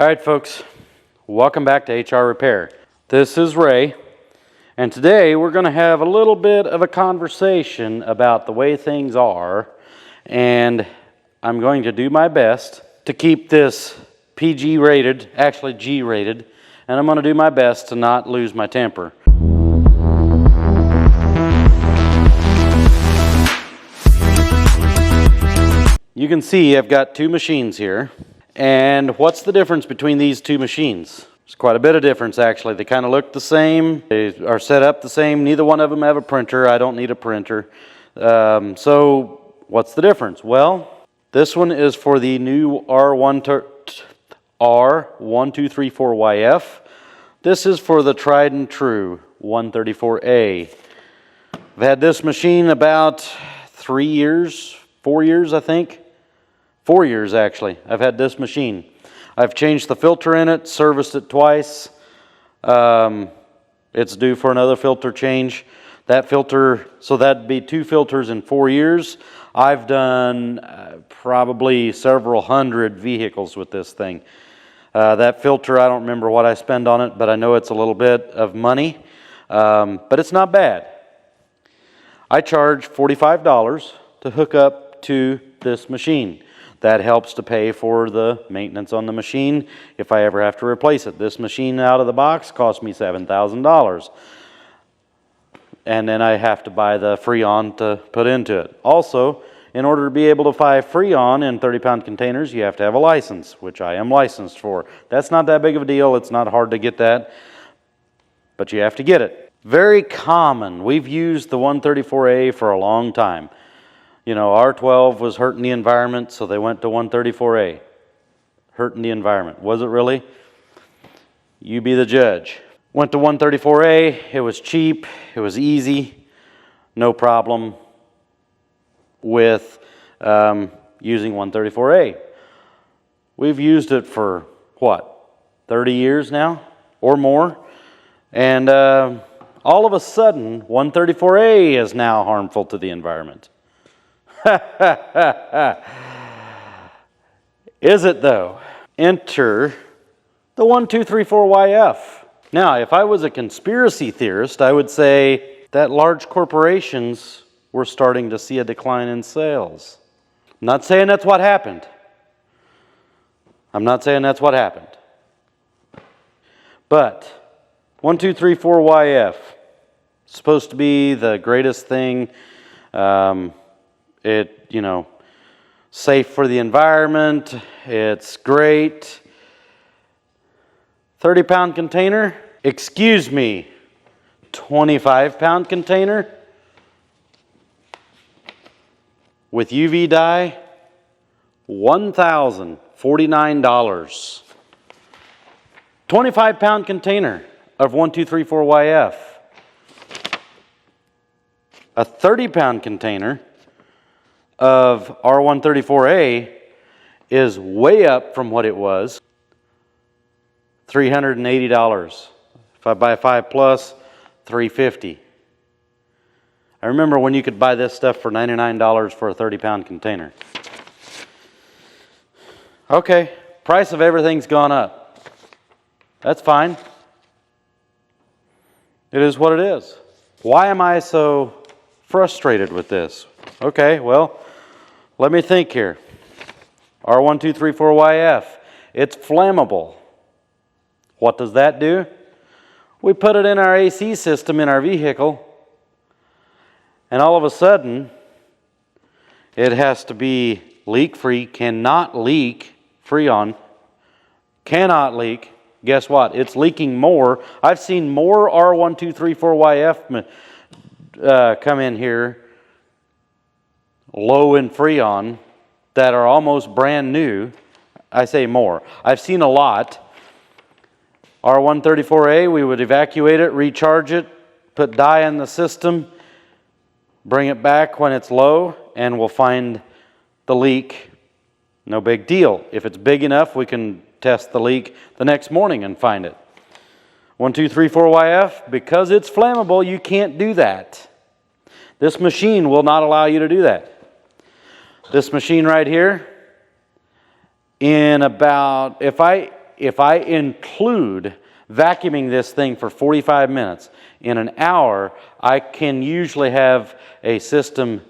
All right, folks, welcome back to HR Repair. This is Ray, and today we're going to have a little bit of a conversation about the way things are, and I'm going to do my best to keep this PG rated, actually G rated, and I'm going to do my best to not lose my temper. You can see I've got two machines here. And what's the difference between these two machines? There's quite a bit of difference, actually. They kind of look the same. They are set up the same. Neither one of them have a printer. I don't need a printer. So what's the difference? Well, this one is for the new R1234YF. This is for the tried and true 134A. I've had this machine about 3 years, 4 years, I think. 4 years, actually, I've had this machine. I've changed the filter in it, serviced it twice. It's due for another filter change. That filter, so that'd be 2 filters in 4 years. I've done probably several hundred vehicles with this thing. That filter, I don't remember what I spend on it, but I know it's a little bit of money. But it's not bad. I charge $45 to hook up to this machine. That helps to pay for the maintenance on the machine if I ever have to replace it. This machine out of the box cost me $7,000. And then I have to buy the Freon to put into it. Also, in order to be able to buy Freon in 30-pound containers, you have to have a license, which I am licensed for. That's not that big of a deal. It's not hard to get that, but you have to get it. Very common. We've used the 134A for a long time. You know, R12 was hurting the environment, so they went to 134A. Hurting the environment. Was it really? You be the judge. Went to 134A. It was cheap. It was easy. No problem with using 134A. We've used it for, what, 30 years now or more? And all of a sudden, 134A is now harmful to the environment. Is it though? Enter the 1234YF. Now, if I was a conspiracy theorist, I would say that large corporations were starting to see a decline in sales. I'm not saying that's what happened. I'm not saying that's what happened. But 1234YF is supposed to be the greatest thing. Safe for the environment. It's great. 30-pound container. Excuse me. 25-pound container with UV dye. $1,049. 25-pound container of 1234YF. A 30-pound container of R134-A is way up from what it was. $380. If I buy 5 plus, $350. I remember when you could buy this stuff for $99 for a 30-pound container. Okay, price of everything's gone up. That's fine. It is what it is. Why am I so frustrated with this? Okay, well, let me think here. R1234YF, it's flammable. What does that do? We put it in our AC system in our vehicle, and all of a sudden, it has to be leak-free, cannot leak Freon, cannot leak. Guess what? It's leaking more. I've seen more R1234YF come in here low in Freon that are almost brand new. I say more. I've seen a lot. R134A, we would evacuate it, recharge it, put dye in the system, bring it back when it's low, and we'll find the leak. No big deal. If it's big enough, we can test the leak the next morning and find it. 1234YF, because it's flammable, you can't do that. This machine will not allow you to do that. This machine right here, in about, if if I include vacuuming this thing for 45 minutes, in an hour, I can usually have a system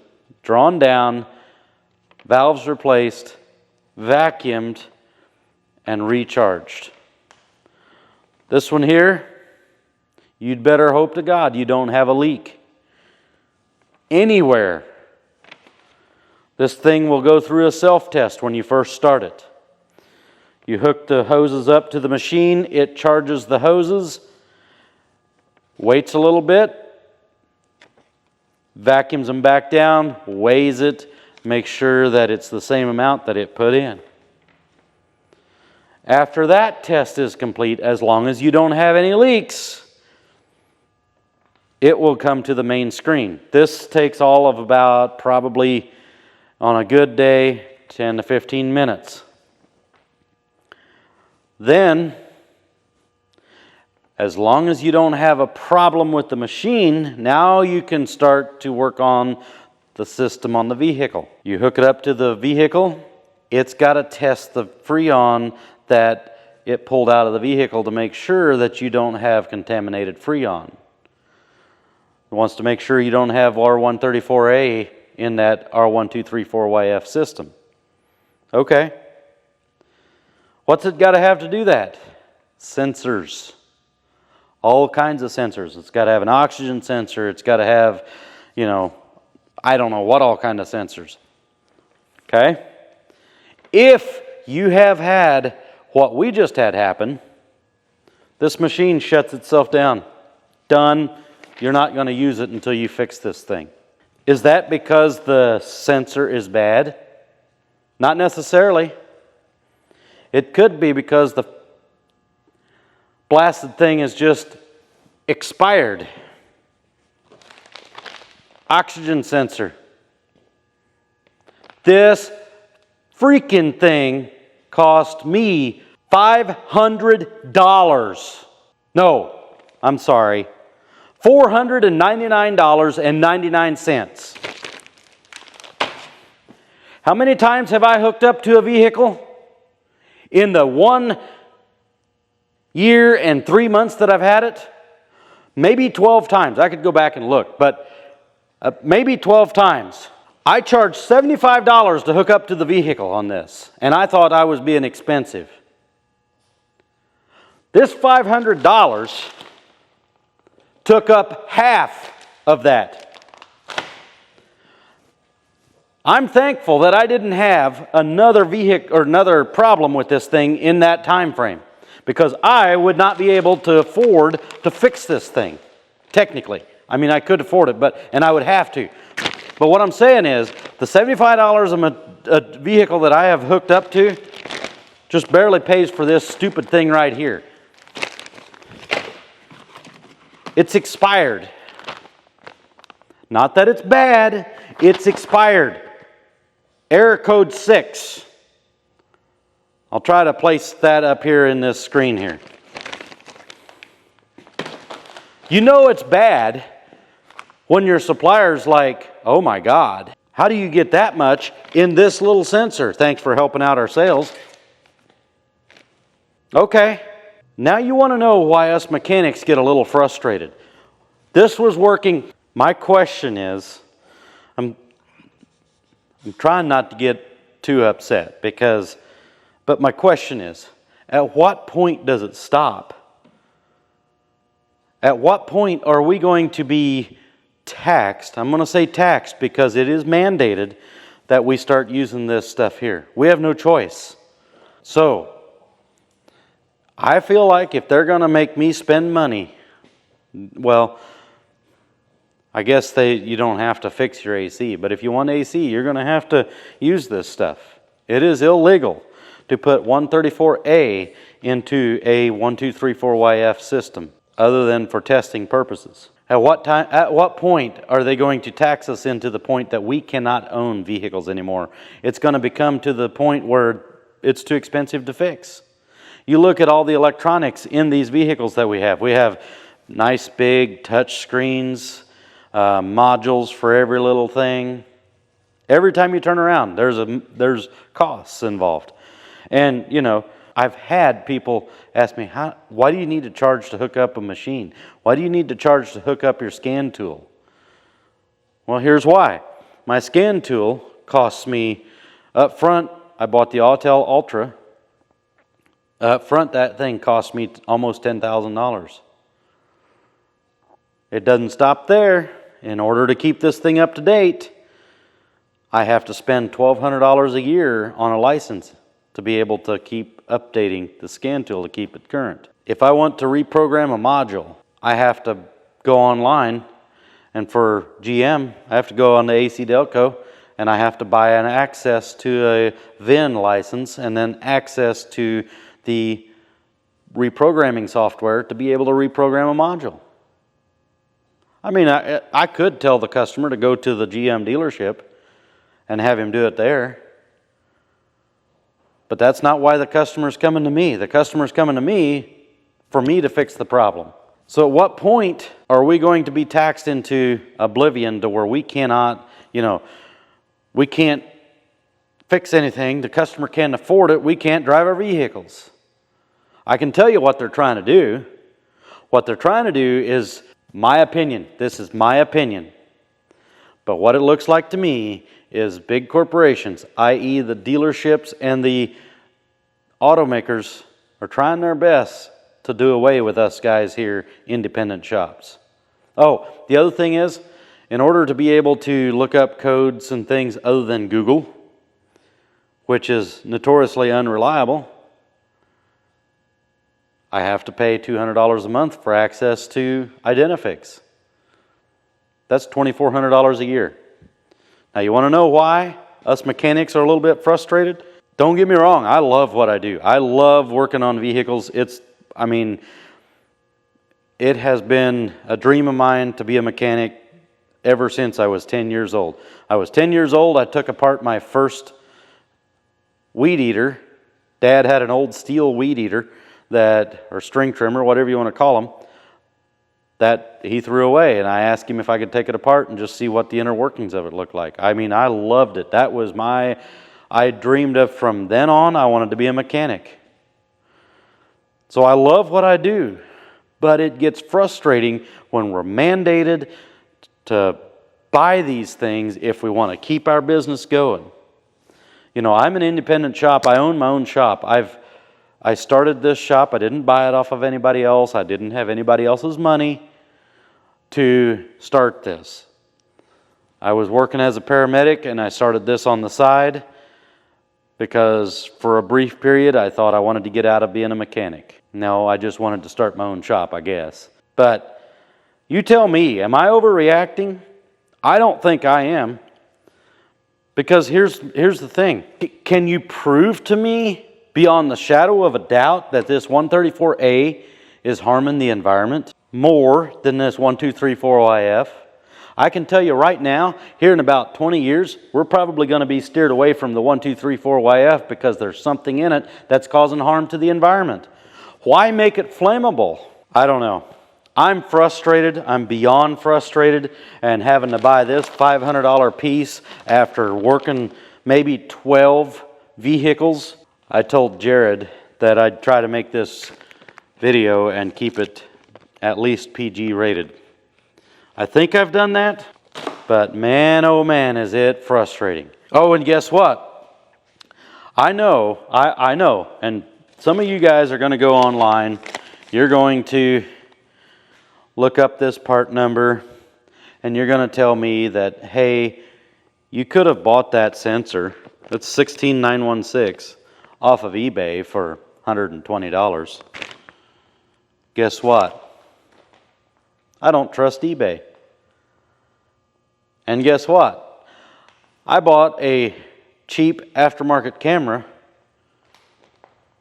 drawn down, valves replaced, vacuumed, and recharged. This one here, you'd better hope to God you don't have a leak anywhere. This thing will go through a self-test when you first start it. You hook the hoses up to the machine, it charges the hoses, waits a little bit, vacuums them back down, weighs it, makes sure that it's the same amount that it put in. After that test is complete, as long as you don't have any leaks, it will come to the main screen. This takes all of about, probably on a good day, 10 to 15 minutes. Then, as long as you don't have a problem with the machine, now you can start to work on the system on the vehicle. You hook it up to the vehicle, it's got to test the Freon that it pulled out of the vehicle to make sure that you don't have contaminated Freon. It wants to make sure you don't have R134-A in that R1234YF system. Okay. What's it got to have do that? Sensors. All kinds of sensors. It's got to have an oxygen sensor. It's got to have, I don't know what all kind of sensors. Okay? If you have had what we just had happen, this machine shuts itself down. Done. You're not going to use it until you fix this thing. Is that because the sensor is bad? Not necessarily. It could be because the blasted thing is just expired. Oxygen sensor. This freaking thing cost me $500. No, I'm sorry. $499.99. How many times have I hooked up to a vehicle? In the 1 year and 3 months that I've had it, maybe 12 times. I could go back and look, but maybe 12 times. I charged $75 to hook up to the vehicle on this, and I thought I was being expensive. This $500 took up half of that. I'm thankful that I didn't have another vehicle or another problem with this thing in that time frame, because I would not be able to afford to fix this thing, technically. I mean, I could afford it, and I would have to. But what I'm saying is, the $75 a vehicle that I have hooked up to just barely pays for this stupid thing right here. It's expired. Not that it's bad, it's expired. Error code 6. I'll try to place that up here in this screen here. You know it's bad when your supplier's like, oh my God, how do you get that much in this little sensor? Thanks for helping out our sales. Okay, now you want to know why us mechanics get a little frustrated. This was working. My question is, I'm trying not to get too upset but my question is, at what point does it stop? At what point are we going to be taxed? I'm going to say taxed because it is mandated that we start using this stuff here. We have no choice. So, I feel like if they're going to make me spend money, well, I guess you don't have to fix your AC, but if you want AC, you're going to have to use this stuff. It is illegal to put R134-A into a R1234YF system, other than for testing purposes. At what point are they going to tax us into the point that we cannot own vehicles anymore? It's going to become to the point where it's too expensive to fix. You look at all the electronics in these vehicles that we have. We have nice big touch screens, modules for every little thing. Every time you turn around, there's costs involved. And, I've had people ask me, why do you need to charge to hook up a machine? Why do you need to charge to hook up your scan tool? Well, here's why. My scan tool costs me, up front, I bought the Autel Ultra. Up front, that thing cost me almost $10,000. It doesn't stop there. In order to keep this thing up to date, I have to spend $1,200 a year on a license to be able to keep updating the scan tool to keep it current. If I want to reprogram a module, I have to go online, and for GM, I have to go on the AC Delco, and I have to buy an access to a VIN license and then access to the reprogramming software to be able to reprogram a module. I mean, I could tell the customer to go to the GM dealership and have him do it there. But that's not why the customer's coming to me. The customer's coming to me for me to fix the problem. So at what point are we going to be taxed into oblivion to where we cannot, we can't fix anything, the customer can't afford it, we can't drive our vehicles? I can tell you what they're trying to do. What they're trying to do is, my opinion, this is my opinion, but what it looks like to me is big corporations, i.e. the dealerships and the automakers, are trying their best to do away with us guys here, independent shops. Oh, the other thing is, in order to be able to look up codes and things other than Google, which is notoriously unreliable, I have to pay $200 a month for access to Identifix. That's $2,400 a year. Now, you want to know why us mechanics are a little bit frustrated? Don't get me wrong, I love what I do. I love working on vehicles. It has been a dream of mine to be a mechanic ever since I was 10 years old. I was 10 years old, I took apart my first weed eater. Dad had an old steel weed eater or string trimmer, whatever you want to call them, that he threw away, and I asked him if I could take it apart and just see what the inner workings of it looked like. I loved it. That was I dreamed of from then on, I wanted to be a mechanic. So I love what I do, but it gets frustrating when we're mandated to buy these things if we want to keep our business going. I'm an independent shop. I own my own shop. I started this shop. I didn't buy it off of anybody else. I didn't have anybody else's money to start this. I was working as a paramedic, and I started this on the side because for a brief period I thought I wanted to get out of being a mechanic. No, I just wanted to start my own shop, I guess. But you tell me, am I overreacting? I don't think I am. Because here's the thing. Can you prove to me beyond the shadow of a doubt that this R134-A is harming the environment more than this R1234YF? I can tell you right now, here in about 20 years, we're probably going to be steered away from the R1234YF because there's something in it that's causing harm to the environment. Why make it flammable? I don't know. I'm frustrated. I'm beyond frustrated, and having to buy this $500 piece after working maybe 12 vehicles. I told Jared that I'd try to make this video and keep it at least PG rated. I think I've done that, but man, oh man, is it frustrating. Oh, and guess what? I know, and some of you guys are going to go online. You're going to look up this part number, and you're going to tell me that, hey, you could have bought that sensor, that's 16916, off of eBay for $120. Guess what? I don't trust eBay. And guess what? I bought a cheap aftermarket camera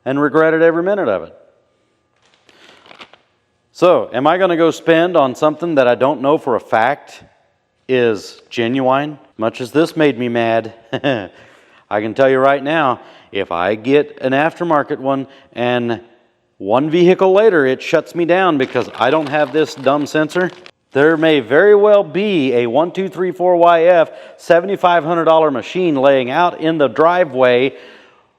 and regretted every minute of it. So, am I going to go spend on something that I don't know for a fact is genuine? Much as this made me mad, I can tell you right now, if I get an aftermarket one and one vehicle later it shuts me down because I don't have this dumb sensor, there may very well be a R1234YF $7,500 machine laying out in the driveway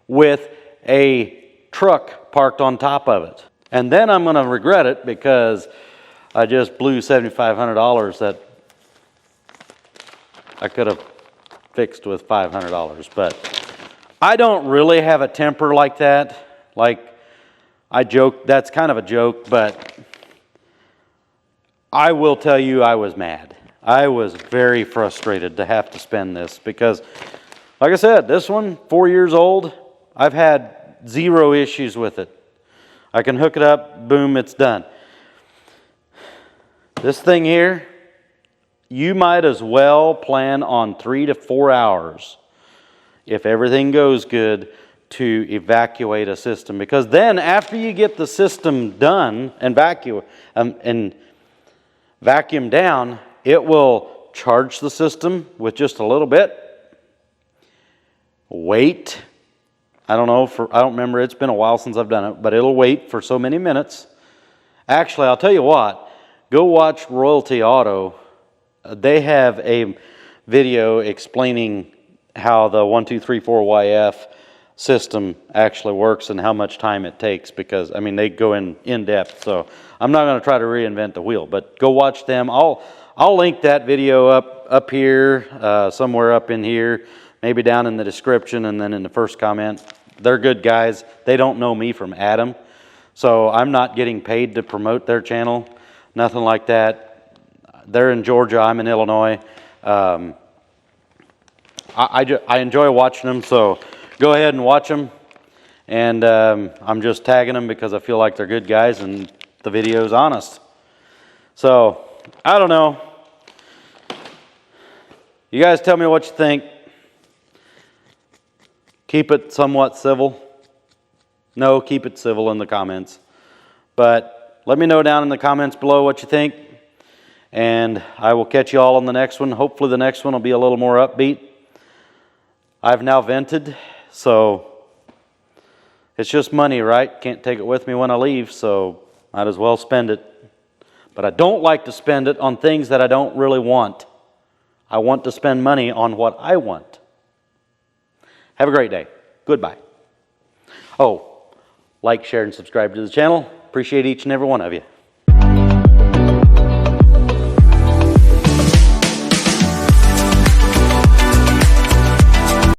with a truck parked on top of it. And then I'm going to regret it because I just blew $7,500 that I could have fixed with $500. But I don't really have a temper like that. Like, I joke, that's kind of a joke, but I will tell you I was mad. I was very frustrated to have to spend this because, like I said, this one, 4 years old, I've had 0 issues with it. I can hook it up, boom, it's done. This thing here, you might as well plan on 3 to 4 hours, if everything goes good, to evacuate a system. Because then after you get the system done and vacuum down, it will charge the system with just a little bit. Wait. I don't remember, it's been a while since I've done it, but it'll wait for so many minutes. Actually, I'll tell you what, go watch Royalty Auto. They have a video explaining how the R1234YF system actually works and how much time it takes, because I mean they go in depth. So I'm not going to try to reinvent the wheel, but go watch them. I'll link that video up here, somewhere up in here, maybe down in the description and then in the first comment. They're good guys. They don't know me from Adam, so I'm not getting paid to promote their channel, nothing like that. They're in Georgia, I'm in Illinois. I enjoy watching them, so go ahead and watch them. And I'm just tagging them because I feel like they're good guys and the video is honest. So, I don't know. You guys tell me what you think. Keep it somewhat civil. No, keep it civil in the comments. But let me know down in the comments below what you think. And I will catch you all on the next one. Hopefully the next one will be a little more upbeat. I've now vented, so it's just money, right? Can't take it with me when I leave, so might as well spend it. But I don't like to spend it on things that I don't really want. I want to spend money on what I want. Have a great day. Goodbye. Oh, like, share, and subscribe to the channel. Appreciate each and every one of you.